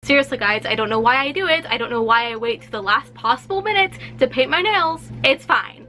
Seriously guys, I don't know why I do it. I don't know why I wait to the last possible minute to paint my nails. It's fine.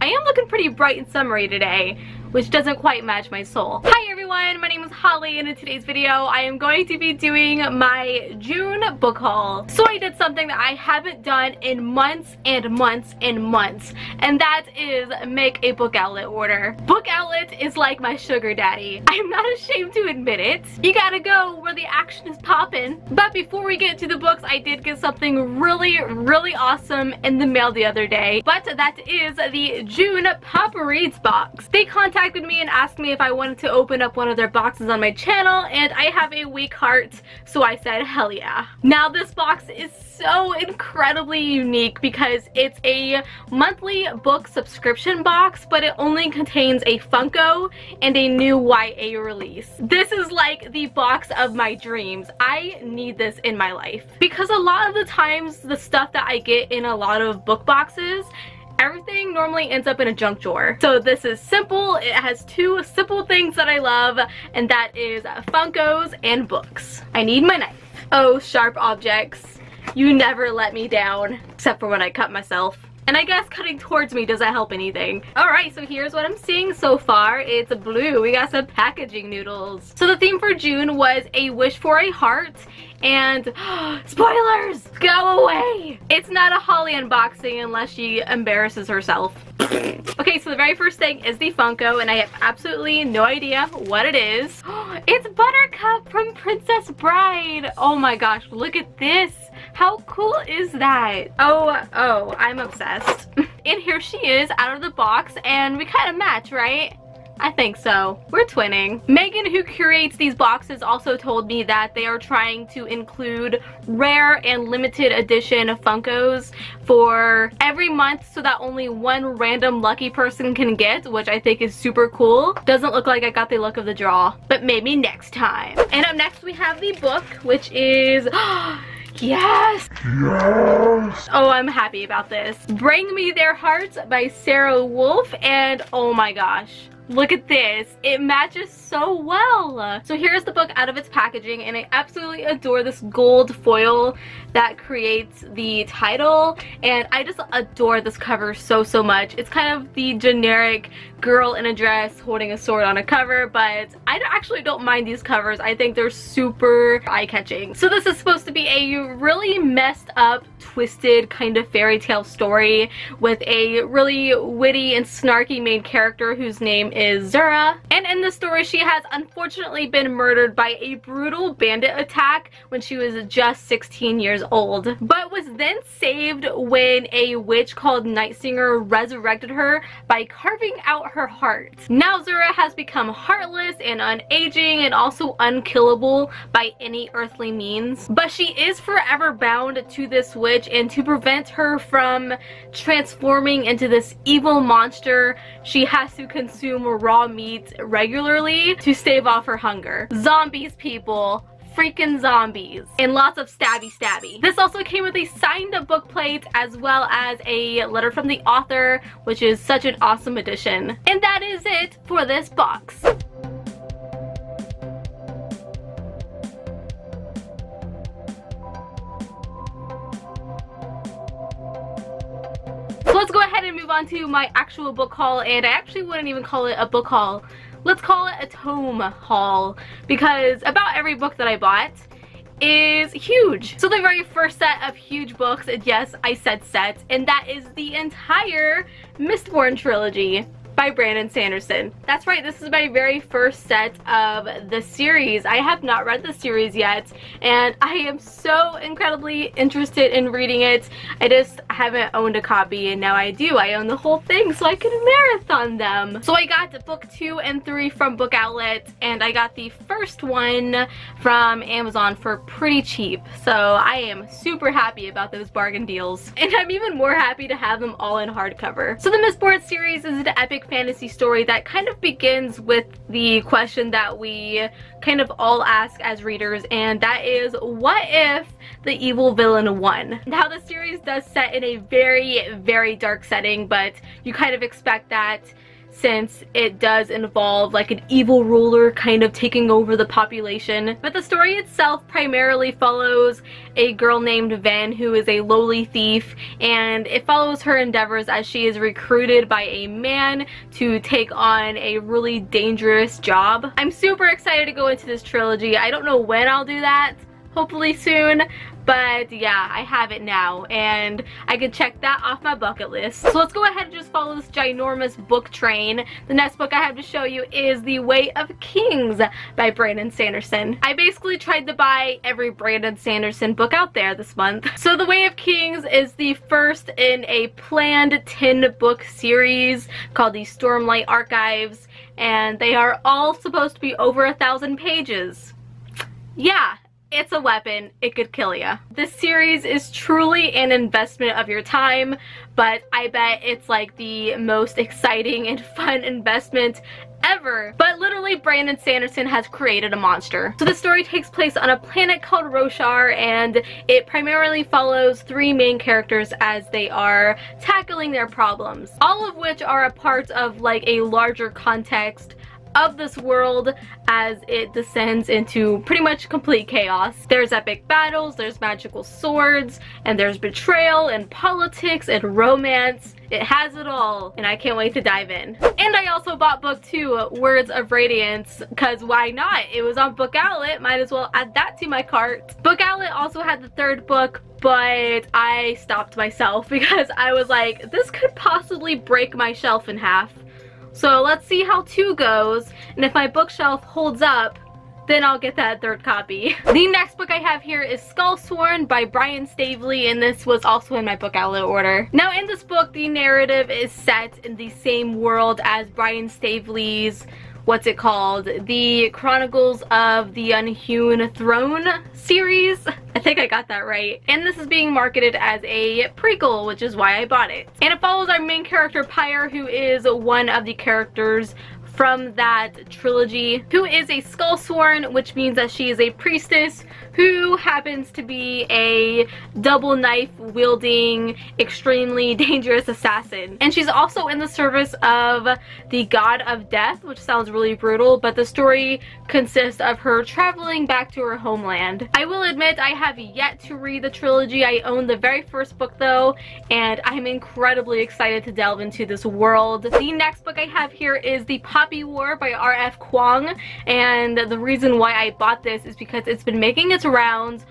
I am looking pretty bright and summery today, which doesn't quite match my soul. Hi everyone, my name is Holly, and in today's video I am going to be doing my Joon book haul. So I did something that I haven't done in months and months and months, and that is make a book outlet order. Book outlet is like my sugar daddy. I'm not ashamed to admit it. You gotta go where the action is poppin'. But before we get to the books, I did get something really awesome in the mail the other day. But that is the Joon Papa Reads box. They contacted me and asked me if I wanted to open up one of their boxes on my channel, and I have a weak heart, so I said hell yeah. Now this box is so incredibly unique because it's a monthly book subscription box, but it only contains a Funko and a new YA release. This is like the box of my dreams. I need this in my life because a lot of the times the stuff that I get in a lot of book boxes, everything normally ends up in a junk drawer. So this is simple. It has two simple things that I love, and that is Funkos and books. I need my knife. Oh, sharp objects. You never let me down. Except for when I cut myself. And I guess cutting towards me doesn't help anything. Alright, so here's what I'm seeing so far. It's blue. We got some packaging noodles. So the theme for Joon was a wish for a heart. And spoilers! Go away! It's not a Holly unboxing unless she embarrasses herself. Okay, so the very first thing is the Funko, and I have absolutely no idea what it is. It's Buttercup from Princess Bride! Oh my gosh, look at this! How cool is that? Oh, I'm obsessed. And here she is out of the box, and we kind of match, right? I think so. We're twinning. Megan, who curates these boxes, also told me that they are trying to include rare and limited edition Funkos for every month so that only one random lucky person can get, which I think is super cool. Doesn't look like I got the luck of the draw, but maybe next time. And up next we have the book, which is yes! Yes! Oh, I'm happy about this. Bring Me Their Hearts by Sarah Wolf, and oh my gosh. Look at this. It matches so well. So here's the book out of its packaging, and I absolutely adore this gold foil that creates the title, and I just adore this cover so much. It's kind of the generic girl in a dress holding a sword on a cover, but I actually don't mind these covers. I think they're super eye-catching. So this is supposed to be a really messed up, twisted kind of fairy tale story with a really witty and snarky main character whose name is Zura. And in the story, she has unfortunately been murdered by a brutal bandit attack when she was just 16 years old, but was then saved when a witch called Nightsinger resurrected her by carving out her heart. Now Zura has become heartless and unaging and also unkillable by any earthly means, but she is forever bound to this witch, and to prevent her from transforming into this evil monster, she has to consume raw meat regularly to stave off her hunger. Zombies, people. Freaking zombies. And lots of stabby. This also came with a signed book plate as well as a letter from the author, which is such an awesome addition. And that is it for this box. So let's go ahead and move on to my actual book haul, and I actually wouldn't even call it a book haul. Let's call it a tome haul, because about every book that I bought is huge. So the very first set of huge books, and yes, I said set, and that is the entire Mistborn trilogy by Sanderson. That's right, this is my very first set of the series. I have not read the series yet, and I am so incredibly interested in reading it. I just haven't owned a copy, and now I do. I own the whole thing, so I can marathon them. So I got book 2 and 3 from Book Outlet, and I got the first one from Amazon for pretty cheap. So I am super happy about those bargain deals. And I'm even more happy to have them all in hardcover. So the Mistborn series is an epic fantasy story that kind of begins with the question that we kind of all ask as readers, and that is, what if the evil villain won? Now the series does set in a very dark setting, but you kind of expect that since it does involve like an evil ruler kind of taking over the population. But the story itself primarily follows a girl named Van, who is a lowly thief, and it follows her endeavors as she is recruited by a man to take on a really dangerous job. I'm super excited to go into this trilogy. I don't know when I'll do that, hopefully soon, but yeah, I have it now and I can check that off my bucket list. So let's go ahead and just follow this ginormous book train. The next book I have to show you is The Way of Kings by Brandon Sanderson. I basically tried to buy every Brandon Sanderson book out there this month. So The Way of Kings is the first in a planned 10-book series called the Stormlight Archives, and they are all supposed to be over 1,000 pages. Yeah. It's a weapon, it could kill ya. This series is truly an investment of your time, but I bet it's like the most exciting and fun investment ever. But literally, Brandon Sanderson has created a monster. So the story takes place on a planet called Roshar, and it primarily follows 3 main characters as they are tackling their problems, all of which are a part of like a larger context of this world as it descends into pretty much complete chaos. There's epic battles, there's magical swords, and there's betrayal and politics and romance. It has it all, and I can't wait to dive in. And I also bought book 2, Words of Radiance, because why not? It was on Book Outlet, might as well add that to my cart. Book Outlet also had the 3rd book, but I stopped myself because I was like, this could possibly break my shelf in half. So let's see how 2 goes, and if my bookshelf holds up, then I'll get that 3rd copy. The next book I have here is Skullsworn by Brian Staveley, and this was also in my Book Outlet order. Now in this book, the narrative is set in the same world as Brian Staveley's, what's it called? The Chronicles of the Unhewn Throne series. I think I got that right. And this is being marketed as a prequel, which is why I bought it. And it follows our main character, Pyre, who is one of the characters from that trilogy, who is a Skullsworn, which means that she is a priestess who happens to be a double knife wielding, extremely dangerous assassin. And she's also in the service of the god of death, which sounds really brutal, but the story consists of her traveling back to her homeland. I will admit I have yet to read the trilogy. I own the very first book though, and I'm incredibly excited to delve into this world. The next book I have here is The Poppy War by Rf Cuong, and the reason why I bought this is because it's been making its rounds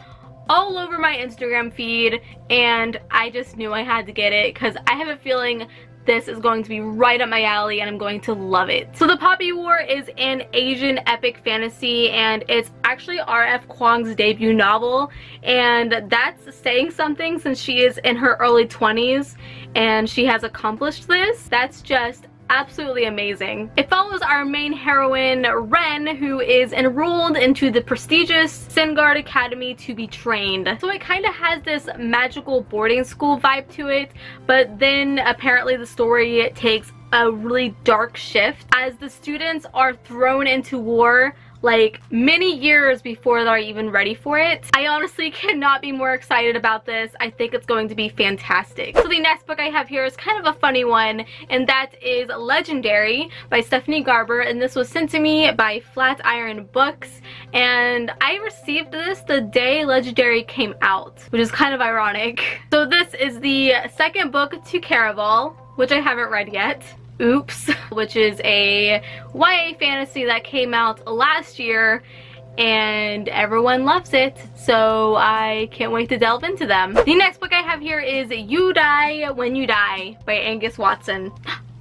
all over my Instagram feed, and I just knew I had to get it because I have a feeling this is going to be right up my alley and I'm going to love it. So The Poppy War is an Asian epic fantasy, and it's actually Rf Kuong's debut novel, and that's saying something since she is in her early 20s and she has accomplished this. That's just absolutely amazing. It follows our main heroine, Ren, who is enrolled into the prestigious Sengard Academy to be trained. So it kind of has this magical boarding school vibe to it, but then apparently the story takes a really dark shift as the students are thrown into war like many years before they're even ready for it. I honestly cannot be more excited about this. I think it's going to be fantastic. So the next book I have here is kind of a funny one, and that is Legendary by Stephanie Garber, and this was sent to me by Flatiron Books, and I received this the day Legendary came out, which is kind of ironic. So this is the 2nd book to Caraval, which I haven't read yet. Oops, which is a YA fantasy that came out last year and everyone loves it, so I can't wait to delve into them. The next book I have here is You Die When You Die by Angus Watson.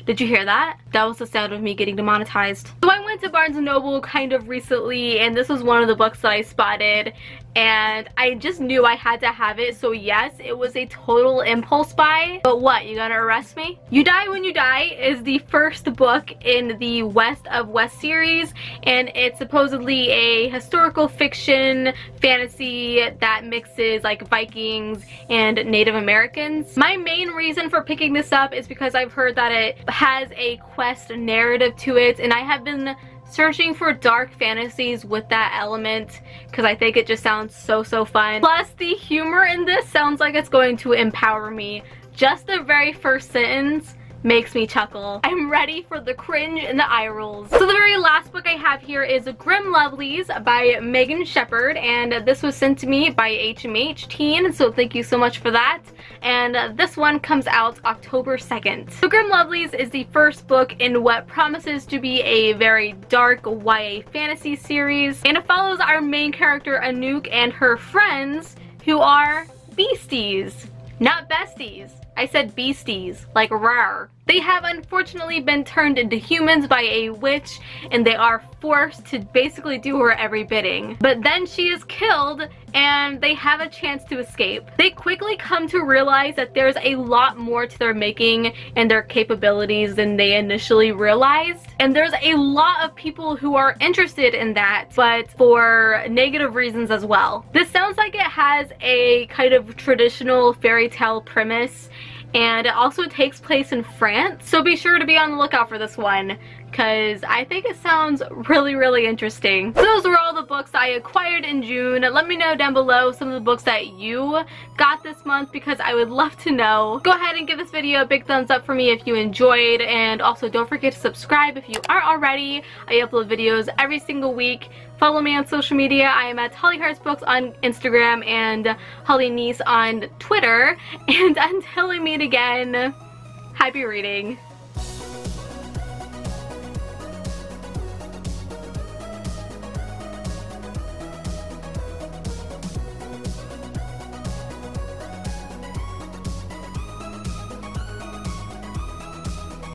Did you hear that? That was the sound of me getting demonetized. So I went to Barnes & Noble kind of recently, and this was one of the books that I spotted, and I just knew I had to have it. So yes, it was a total impulse buy. But what, you gonna arrest me? You Die When You Die is the first book in the West of West series, and it's supposedly a historical fiction fantasy that mixes like Vikings and Native Americans. My main reason for picking this up is because I've heard that it has a quest narrative to it, and I have been searching for dark fantasies with that element because I think it just sounds so fun. Plus the humor in this sounds like it's going to empower me. Just the very first sentence makes me chuckle. I'm ready for the cringe and the eye rolls. So the very last book I have here is Grimm Lovelies by Shepard, and this was sent to me by HMH Teen, so thank you so much for that. And this one comes out October 2nd. So Grimm Lovelies is the first book in what promises to be a very dark YA fantasy series, and it follows our main character Anouk and her friends, who are beasties. Not besties. I said beasties, like rawr. They have unfortunately been turned into humans by a witch, and they are forced to basically do her every bidding. But then she is killed, and they have a chance to escape. They quickly come to realize that there's a lot more to their making and their capabilities than they initially realized. And there's a lot of people who are interested in that, but for negative reasons as well. This sounds like it has a kind of traditional fairy tale premise, and it also takes place in France, so be sure to be on the lookout for this one, because I think it sounds really interesting. So those were all the books I acquired in June. Let me know down below some of the books that you got this month, because I would love to know. Go ahead and give this video a big thumbs up for me if you enjoyed, and also don't forget to subscribe if you aren't already. I upload videos every single week. Follow me on social media. I am at Holly Hearts Books on Instagram and Holly Niece on Twitter. And until we meet again, happy reading.